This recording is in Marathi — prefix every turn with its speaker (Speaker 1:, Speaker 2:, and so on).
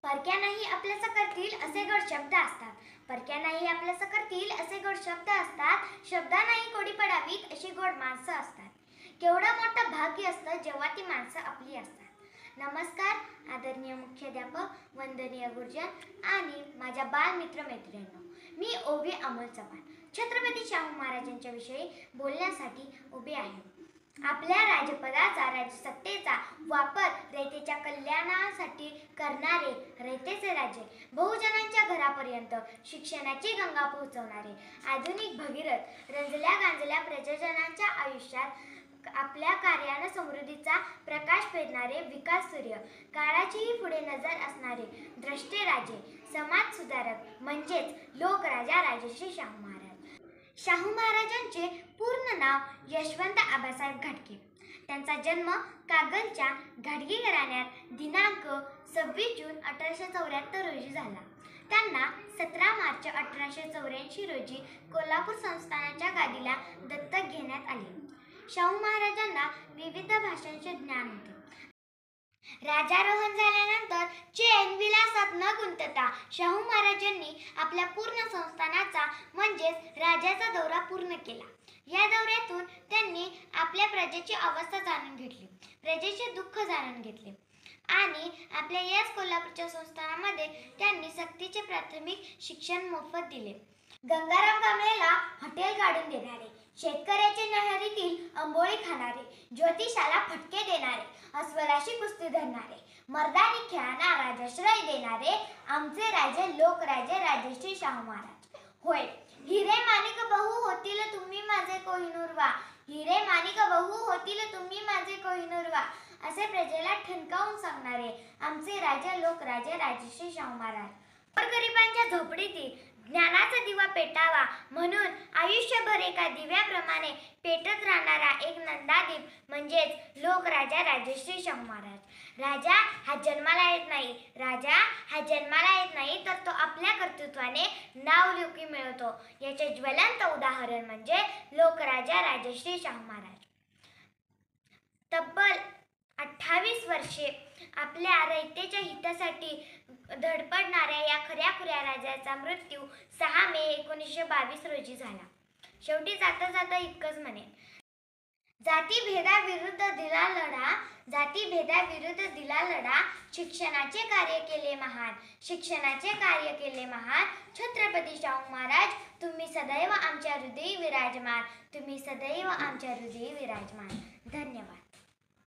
Speaker 1: परक्यानाही आपल्यास करतील असे गोड शब्द असतात. परक्यानाही आपल्यास करतील असे गोड शब्द असतात. शब्दांनाही कोडी पडावीत अशी गोड माणसं असतात. केवढं मोठं भाग्य असतं जेव्हा ती माणसं आपली असतात. नमस्कार आदरणीय मुख्याध्यापक, वंदनीय गुरुजन आणि माझ्या बालमित्र मैत्रिणींनो. मी ओवी अमोल चव्हाण छत्रपती शाहू महाराजांच्या विषयी बोलण्यासाठी उभी आहे. आपल्या राजपदाचा, राजसत्तेचा वापर रयतेच्या कल्याणासाठी करणारे, रयतेचे राजे, बहुजनांच्या घरापर्यंत शिक्षणाची गंगा पोहोचवणारे, आधुनिक भगीरथ, रंजल्या गांजल्या प्रजाजनांच्या आयुष्यात आपल्या कार्यानं समृद्धीचा प्रकाश फेडणारे विकास सूर्य, काळाचीही पुढे नजर असणारे द्रष्टे राजे, समाज सुधारक म्हणजेच लोकराजा राजश्री शाहू महाराज. शाहू महाराजांचे पूर्ण नाव यशवंत आबासाहेब घाटगे. त्यांचा जन्म कागलच्या घाटगे घराण्यात दिनांक 26 जून 1874 रोजी झाला. त्यांना 17 मार्च 1884 रोजी कोल्हापूर संस्थानाच्या गादीला दत्तक घेण्यात आले. शाहू महाराजांना विविध भाषांचे ज्ञान होते. राजारोहण झाल्यानंतर चैन विलासात न गुंतता शाहू महाराजांनी आपल्या पूर्ण संस्थानाचा म्हणजेच राज्याचा दौरा पूर्ण केला. या दौऱ्यातून त्यांनी आपल्या प्रजेची अवस्था जाणून घेतली, प्रजेचे दुःख जाणून घेतले आणि आपल्या याच कोल्हापूरच्या संस्थानामध्ये त्यांनी सक्तीचे प्राथमिक शिक्षण मोफत दिले. गंगाराम कांबळेला हॉटेल काढून देणारे, शेतकऱ्याचे नहरीतील आंबोळी खाणारे, ज्योतिषाला फटके देणारे, अस्वलाशी कुस्ती धरणारे, मर्दानी खेळांना राजाश्रय देणारे आमचे राजे लोकराजे राजश्री शाहू महाराज. होय, हिरे माणिक बहु होतील तुम्ही माझे कोहिनूर वा, हिरे माणिक बहु होतील तुम्ही माझे कोहिनूर वा, असे प्रजेला ठणकावून सांगणारे आमचे राजे लोकराजे राजश्री शाहू महाराज. गोरगरिबांच्या झोपडीतील ज्ञानाचा दिवा पेटावा म्हणून आयुष्यभर एका दिव्याप्रमाणे पेटत राहणारा एक नंदादीप म्हणजेच लोकराजा राजश्री शाहू महाराज. राजा हा जन्माला येत नाही, राजा हा जन्माला येत नाही तर तो आपल्या कर्तृत्वाने नावलौकिक मिळवतो. याचे ज्वलंत उदाहरण म्हणजे लोकराजा राजश्री शाहू महाराज. तब्बल 28 वर्षे आपल्या रयतेच्या हितासाठी धडपडणाऱ्या या खऱ्याखुऱ्या राजाचा मृत्यू 6 मे 1922 रोजी झाला. शेवटी जाता जाता इतकंच म्हणेन, जातीभेदाविरुद्ध दिला लढा, जातीभेदाविरुद्ध दिला लढा, शिक्षणाचे कार्य केले महान, शिक्षणाचे कार्य केले महान, छत्रपती शाहू महाराज तुम्ही सदैव आमच्या हृदयी विराजमान, तुम्ही सदैव आमच्या हृदयी विराजमान.